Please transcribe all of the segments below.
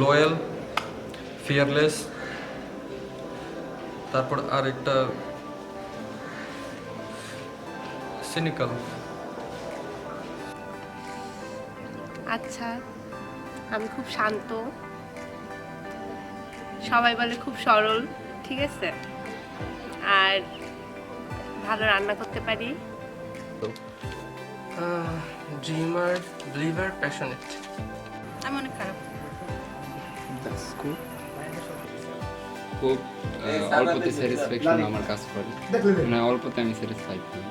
Loyal, fearless, তারপর আরেকটা cynical. আচ্ছা, আমি খুব শান্ত, সবাই বলে খুব সরল, ঠিক আছে, আর ভালো রান্না করতে পারি। Dreamer, believer, passionate. আমি অনেক খারাপ। খুব অল্পতে স্যাটিসফ্যাকশন আমার কাজ করে, মানে অল্পতে আমি স্যাটিসফাইড হই।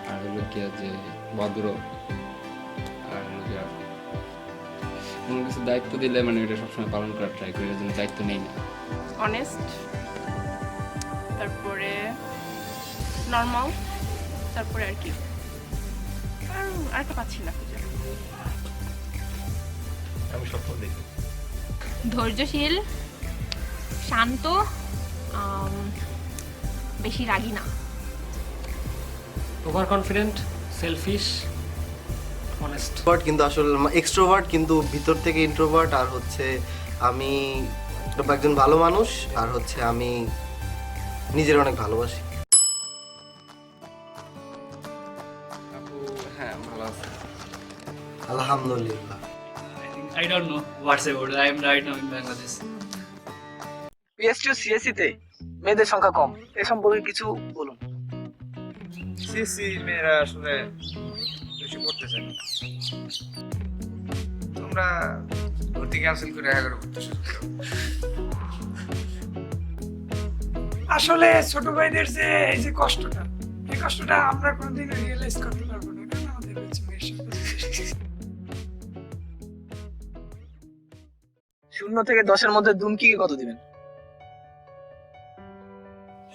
আর হলো কি যে ভদ্র, আর হলো গিয়া কোনো কিছু দায়িত্ব দিলে মানে এটা সবসময় পালন করার ট্রাই করি, এর জন্য দায়িত্ব নেই না। অনেস্ট, তারপরে নর্মাল, তারপরে আর কি আর একটা পাচ্ছি না খুঁজে। আমি সফল দেখি। ধৈর্যশীল, শান্ত, বেশি রাগী না। Over confident, selfish, honest. কিন্তু আসলে এক্সট্রোভার্ট কিন্তু ভিতর থেকে ইন্ট্রোভার্ট। আর হচ্ছে আমি একজন ভালো মানুষ, আর হচ্ছে আমি নিজের অনেক ভালোবাসি। আপু হ্যাঁ ভালো আছে। আলহামদুলিল্লাহ। I don't know what's the word. I am right now in Bangladesh. PST ও সিএসসি তে মেয়েদের সংখ্যা কম, এ সম্পর্কে কিছু বলুন। সিসি মেয়েরা আসলে বেশি পড়তে চায় না। তোমরা ভর্তি ক্যান্সেল করে 11 পড়তে শুরু করো। আসলে ছোট ভাইদের যে এই যে কষ্টটা, এই কষ্টটা আমরা কোনোদিন রিয়েলাইজ করতে পারবো না, কারণ আমাদের হচ্ছে মেয়ের সাথে। 0 থেকে 10-এর মধ্যে দুমকিকে কত দিবেন?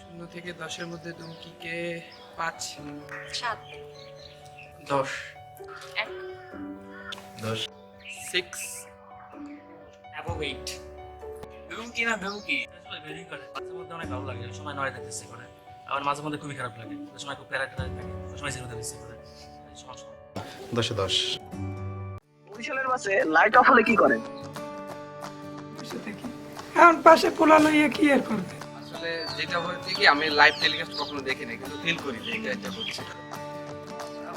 0 থেকে 10-এর মধ্যে দুমকিকে 5, 7, 10, 1, 10, 6, Above 8. দুমকি না ধুমকি? আসলে ভেরি করে। মাঝে মধ্যে অনেক ভালো লাগে, ওই সময় 9 দেখতে ইচ্ছে করে। আবার মাঝে মধ্যে খুবই খারাপ লাগে, ওই সময় খুব প্যারা থাকে, ওই সময় 0 দেখতে ইচ্ছে করে। এই সমস্যা। 10-এ 10। বরিশালের বাসে লাইট অফ হলে কি করেন? বসে থাকি। এখন পাশে পোলা লইয়া কি আর করবে? আসলে যেটা হচ্ছে কি, আমি লাইভ টেলিকাস্ট কখনো দেখি না, কিন্তু ফিল করি যে এটা হচ্ছে।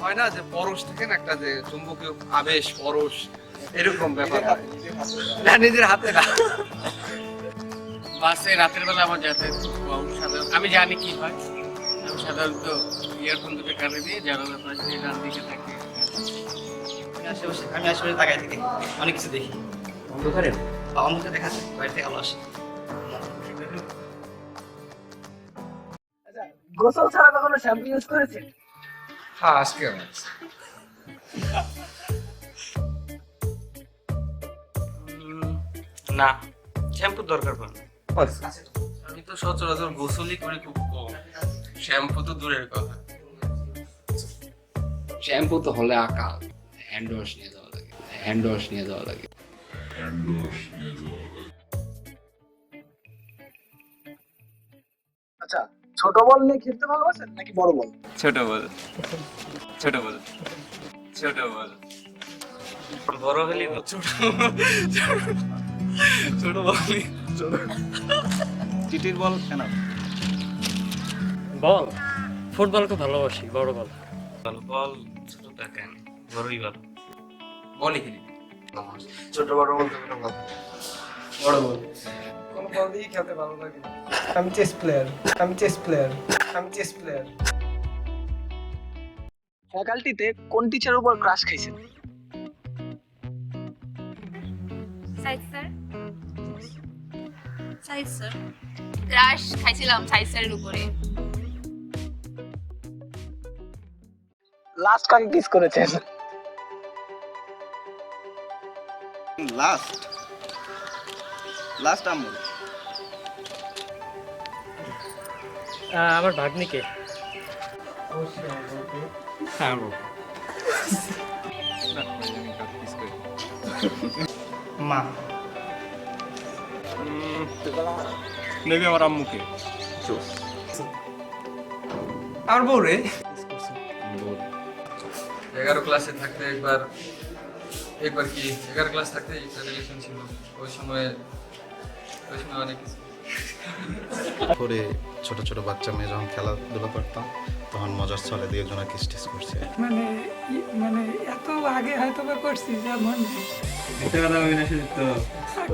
হয় না যে পরশ থাকে না একটা, যে চুম্বকীয় আবেশ, পরশ, এরকম ব্যাপার হয় না, নিজের হাতে না। বাসে রাতের বেলা আমার যাতায়াত খুব কম। সাধারণত আমি জানি কি হয়, আমি সাধারণত ইয়ারফোন দুটো কানে দিয়ে জানালার পাশে ডান দিকে থাকি। আমি আশেপাশে তাকাই থাকি, অনেক কিছু দেখি। অন্ধকারে অন্ধকারে দেখা যায়, বাইরে থেকে আলো আসে। আচ্ছা, গোসল ছাড়া কখনো শ্যাম্পু ইউজ করেছেন? হ্যাঁ, আজকে আমি না, শ্যাম্পুর দরকার পড়ে না। আমি তো সচরাচর গোসলই করি খুব কম, শ্যাম্পু তো দূরের কথা। শ্যাম্পু তো হলে আকাল, হ্যান্ড ওয়াশ নিয়ে যাওয়া লাগে, হ্যান্ড ওয়াশ নিয়ে যাওয়া লাগে। আচ্ছা, ছোট বল নিয়ে খেলতে ভালোবাসেন নাকি বড় বল? ছোট বল, ছোট বল, ছোট বল। বড় হলে ছোট বলই, টিটির বল কেন? বল, ফুটবলকে ভালোবাসি, বড় বল ভালো। বল ছোটটা কেন, বড়ই ভালো। বলই খেলি। ছোট বড় বলতে কোনো কথা। বড় বল। কোন বল দিয়ে খেলতে ভালো লাগে? আমি চেস প্লেয়ার, আমি চেস প্লেয়ার, আমি চেস প্লেয়ার। ফ্যাকাল্টিতে কোন টিচারের উপর ক্রাশ খাইছেন? Saeed sir, Saeed sir. Crush খাইছিলাম সাইদ স্যারের উপরে। লাস্ট কাকে কিস করেছেন? লাস্ট আমল। আমার ভাগ্নিকে। হ্যাঁ মা। নেবে আমার আম্মুকে। আমার বউ রে। 11 ক্লাসে থাকতে একবার একবার কি 11 ক্লাস থাকতে একটা রিলেশন ছিল, ওই সময় অনেক কিছু করে ছোট ছোট বাচ্চা মেয়ে যখন খেলাধুলা করতাম তখন মজার ছলে দিয়ে একজন কিস টিস করছে। মানে মানে এত আগে হয়তো বা করছি যা মনে নেই।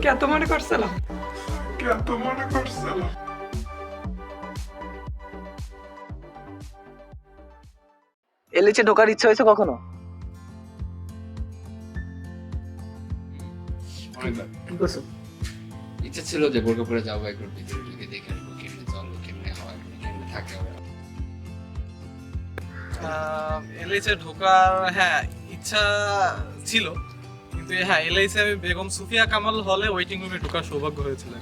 কত মনে করছিলাম, এলএইচে ঢোকার ইচ্ছা হয়েছে কখনো? অনেকবার কি করছো? ইচ্ছা ছিল যে বোরকা পরে যাবো, একবার ভিতরে ঢুকে দেখে আসবো কেমনে চলো, কেমনে হয়, কেমনে থাকে ওরা। এলএইচে ঢোকার হ্যাঁ ইচ্ছা ছিল, কিন্তু হ্যাঁ এলএইচে আমি বেগম সুফিয়া কামাল হলে ওয়েটিং রুমে ঢোকার সৌভাগ্য হয়েছিল।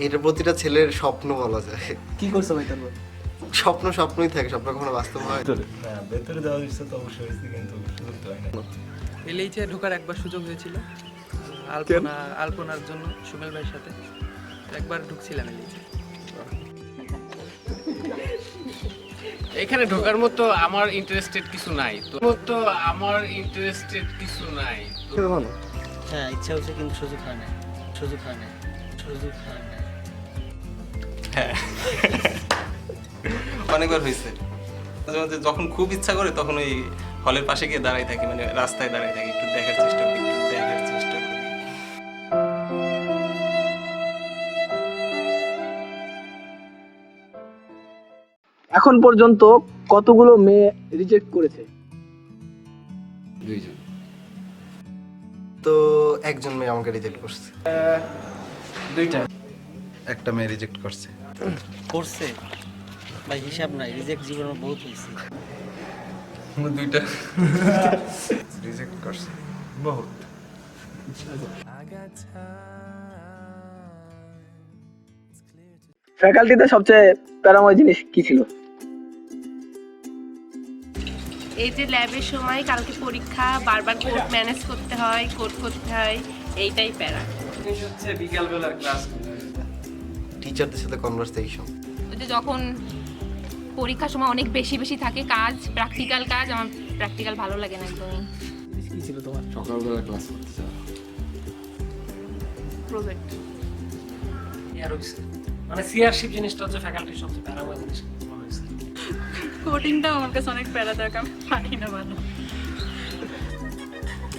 এটা প্রতিটা ছেলের স্বপ্ন বলা যায়। কি করছো ভাই তারপর? স্বপ্নই থাকে, স্বপ্ন কখনো বাস্তব হয়। ভেতরে যাওয়ার ইচ্ছা তো অবশ্যই হয়েছে, কিন্তু সুযোগ তো হয় না। এলএইচে ঢোকার একবার সুযোগ হয়েছিল আলপনার জন্য সুমেল ভাইয়ের সাথে, একবার ঢুকছিলাম এলএইচে। এখানে ঢোকার মতো আমার ইন্টারেস্টেড কিছু নাই তো, হ্যাঁ ইচ্ছা হচ্ছে কিন্তু সুযোগ হয় না। হ্যাঁ অনেকবার হয়েছে। মাঝে মাঝে যখন খুব ইচ্ছা করে তখন ওই হলের পাশে গিয়ে দাঁড়াই থাকি, মানে রাস্তায় দাঁড়াই থাকি, একটু দেখার চেষ্টা করি। এখন পর্যন্ত কতগুলো মেয়ে রিজেক্ট করেছে? 2 জন। তো একজন মেয়ে আমাকে রিজেক্ট করছে। 2টা একটা মেয়ে রিজেক্ট করছে। করছে ভাই, হিসাব নাই, রিজেক্ট জীবনে বহুত হয়েছে। 2টা রিজেক্ট করছে বহুত। ফ্যাকাল্টিতে সবচেয়ে প্যারাময় জিনিস কি ছিল? এই যে ল্যাবের সময় কালকে পরীক্ষা, বারবার কোড ম্যানেজ করতে হয়, কোড করতে হয়, এইটাই প্যারা। হচ্ছে বিকালবেলার ক্লাস, টিচারদের সাথে কনভারসেশন। ওই যে যখন পরীক্ষার সময় অনেক বেশি বেশি থাকে কাজ, প্র্যাকটিক্যাল কাজ, আমার প্র্যাকটিক্যাল ভালো লাগে না একদমই। কি ছিল তোমার? সকালবেলা ক্লাস করতে যাওয়া। প্রজেক্ট মানে সিআরশিপ জিনিসটা হচ্ছে ফ্যাকাল্টির সবচেয়ে প্যারাময় জিনিস মনে হয়েছে। কোডিংটা আমার কাছে অনেক প্যারাদায়ক, আমি পারি না ভালো।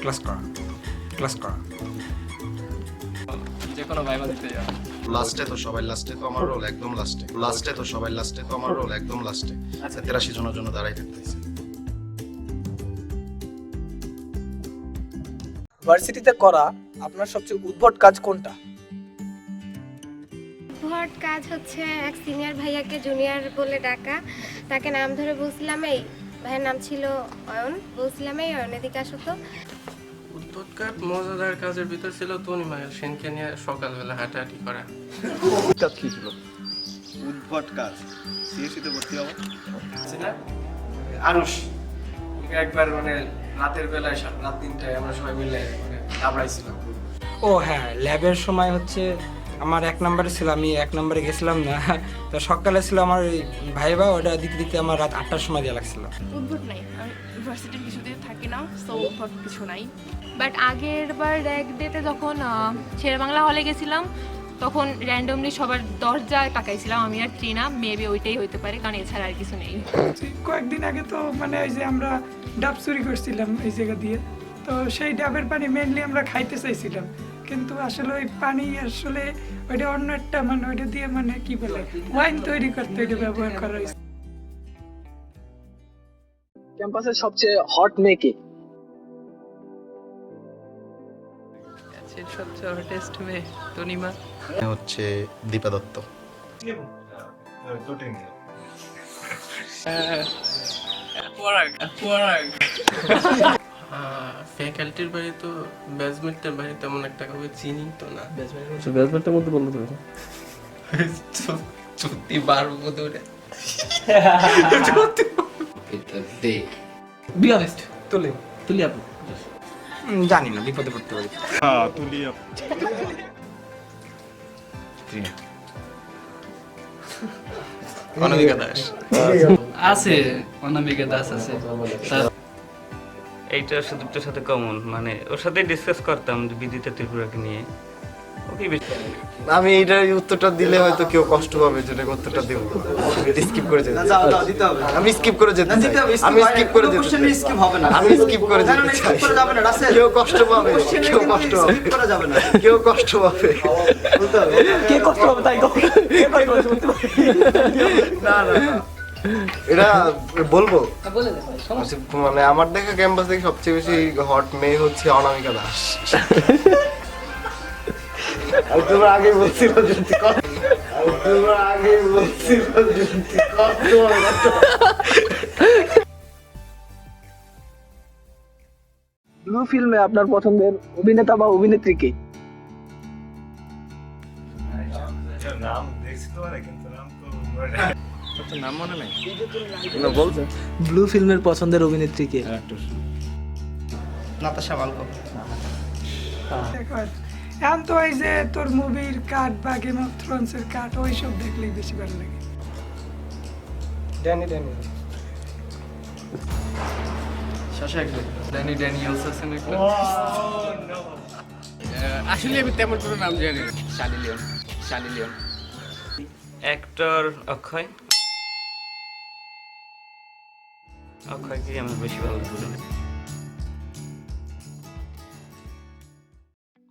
ক্লাস করা যে কোনো ভাইবা দিতে যাওয়া। লাস্টে তো সবাই লাস্টে তো আমার রোল একদম লাস্টে। একদম লাস্টে 83 জনের জন্য দাঁড়াই থাকতেছে। ভার্সিটিতে করা আপনার সবচেয়ে উদ্ভট কাজ কোনটা? উদ্ভট কাজ হচ্ছে এক সিনিয়র ভাইয়াকে জুনিয়র বলে ডাকা, তাকে নাম ধরে বলছিলাম, এই ভাইয়ের নাম ছিল অয়ন, বলছিলাম এই অয়ন এদিকে আসো তো। উদ্ভট কাজ মজাদার কাজের ভিতর ছিল তনিমা সেনকে নিয়ে সকালবেলা হাঁটাহাঁটি করা। কাজ কি ছিল? উদ্ভট কাজ সিএসসিতে ভর্তি হওয়া। আনুষ একবার মানে রাতের বেলায় রাত 3টায় আমরা সবাই মিলে মানে দাবড়াইছিলাম। ও হ্যাঁ, ল্যাবের সময় হচ্ছে আমার 1 নম্বরে ছিল, আমি 1 নম্বরে গেছিলাম না, তো সকালে ছিল আমার ওই ভাইবা, ওটা দিতে দিতে আমার রাত 8টার সময় দেওয়া লাগছিল। উদ্ভট নাই, আমি ইউনিভার্সিটির কিছুতে থাকি না, সো উদ্ভট কিছু নাই। বাট আগের বার এক ডেতে যখন শেরেবাংলা হলে গেছিলাম তখন র্যান্ডমলি সবার দরজা টাকাইছিলাম, আমি আর ট্রিনা, মেবি ওইটাই হইতে পারে, কারণ এছাড়া আর কিছু নেই। কয়েকদিন আগে তো মানে ওই যে আমরা ডাব চুরি করছিলাম এই জায়গা দিয়ে, তো সেই ডাবের পানি মেনলি আমরা খাইতে চাইছিলাম, কিন্তু আসলে ওই পানি আসলে ওইটা অন্য একটা মানে ওইটা দিয়ে মানে কি বলে ওয়াইন তৈরি করতে ওইটা ব্যবহার করা হয়েছে। ক্যাম্পাসের সবচেয়ে হট মেয়ে কে? সবচেয়ে হটেস্ট মেয়ে তনিমা। হচ্ছে দীপা দত্ত। ফ্যাকাল্টির বাইরে তো ব্যাচমেটের বাইরে তেমন একটা কাউকে চিনি তো না। ব্যাচমেটের মধ্যে বললো তুমি? চুক্তি বাড়বো ধরে। বি অনেস্ট, তুলি আপু। জানি না, বিপদে পড়তে পারি। অনামিকা দাস। আছে অনামিকা দাস আছে। এইটা দুটোর সাথে কমন, মানে ওর সাথে ডিসকাস করতাম যে বিদিতা ত্রিপুরাকে নিয়ে। ওকে আমি এইটার উত্তরটা দিলে হয়তো কেউ কষ্ট পাবে, যেটা উত্তরটা দেবো স্কিপ করে যেতে আমি স্কিপ করে যেতে চাই, আমি স্কিপ করে যেতে চাই, আমি স্কিপ করে যেতে চাই। কেউ কষ্ট পাবে, কেউ কষ্ট পাবে, কেউ কষ্ট পাবে, কে কষ্ট হবে তাই না না এটা বলবো। মানে আমার দেখা ক্যাম্পাস থেকে সবচেয়ে বেশি হট মেয়ে হচ্ছে অনামিকা দাস। আমি তোমার আগে বলছিল ব্লু ফিল্মে আপনার পছন্দের অভিনেতা বা অভিনেত্রী কে? ব্লু ফিল্মের পছন্দের অভিনেত্রী কে? নাতাশা মালকো। এখন তো ওই যে তোর মুভির কাট বা গেম অফ থ্রোনসের কাট ওইসব দেখলেই বেশি ভালো লাগে। ড্যানি ড্যানি ড্যানি ড্যানিয়েলস আছে না একটা? আসলে আমি তেমন কোনো নাম জানি না। শানি লিওন। অ্যাক্টর অক্ষয়। অক্ষয়কে আমি বেশি ভালো লাগে।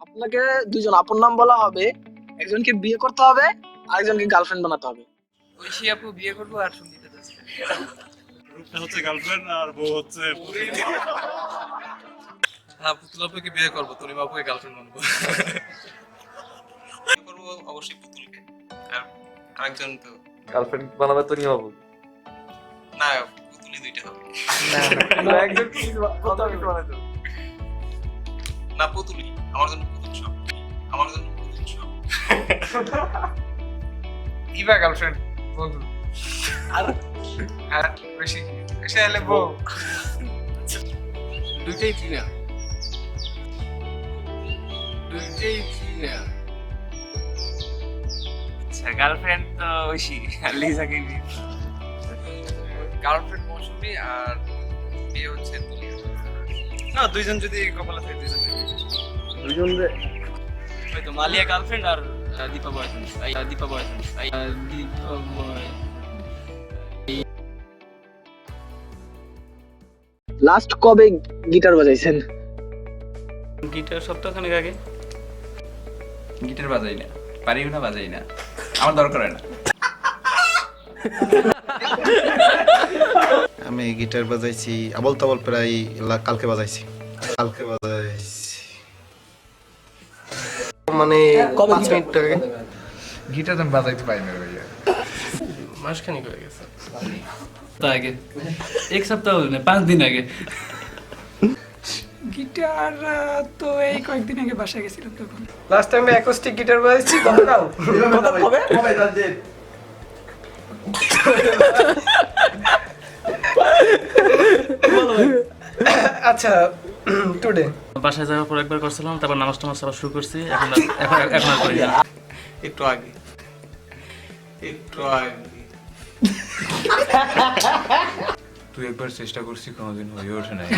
আপনাকে দুজন আপন নাম বলা হবে, একজনকে বিয়ে করতে হবে, আরেকজনকে গার্লফ্রেন্ড বানাতে হবে। ঐশী আপু বিয়ে করবো আর সঙ্গীতা দাস। রূপটা হচ্ছে গার্লফ্রেন্ড আর বউ হচ্ছে হ্যাঁ, পুতুল আপুকে বিয়ে করবো, তনিমা আপুকে গার্লফ্রেন্ড বানাবো। বিয়ে করবো অবশ্যই পুতুলকে, আর আরেকজন তো গার্লফ্রেন্ড বানাবে তনিমা আপু না, পুতুলই দুইটা হবে একজন বানাতে না, পুতুলই আমার জন্য পুতুল সব, আমার জন্য পুতুল সব। ইভা গার্লফ্রেন্ড বন্ধু আর আর বেশি বেশি হলে বউ। দুইটাই চিনা, দুইটাই চিনা। আচ্ছা, গার্লফ্রেন্ড তো ঐশী, লিজাকে নিয়ে। গার্লফ্রেন্ড মৌসুমী আর বিয়ে হচ্ছে তনিয়া। না, দুইজন যদি কপালে থাকে দুইজন হয়তো মালিয়া গার্লফ্রেন্ড আর দীপা বয়ফ্রেন্ড। দীপা বয়ফ্রেন্ড। দীপা বয়। লাস্ট কবে গিটার বাজাইছেন? গিটার সপ্তাহখানেক আগে। গিটার বাজাই না, পারিও না, বাজাই না, আমার দরকার হয় না। আমি গিটার বাজাইছি আবল তাবল প্রায় কালকে বাজাইছি মানে 5 মিনিট আগে। গিটার আমি বাজাইতে পারি না ভাইয়া। মাসখানিক হয়ে গেছে। তা আগে 1 সপ্তাহ হলো না, 5 দিন আগে। গিটার তো এই কয়েকদিন আগে বাসায় গেছিলাম তখন। লাস্ট টাইম অ্যাকোস্টিক গিটার বাজাইছি গতকাল। আচ্ছা, টুডে বাসায় যাওয়ার পর একবার করছিলাম, তারপর নামাজ টামাজ সব শুরু করছি, এখন আর করি না। একটু আগে তুই একবার চেষ্টা করছি, কোনোদিন হয়ে ওঠে নাই।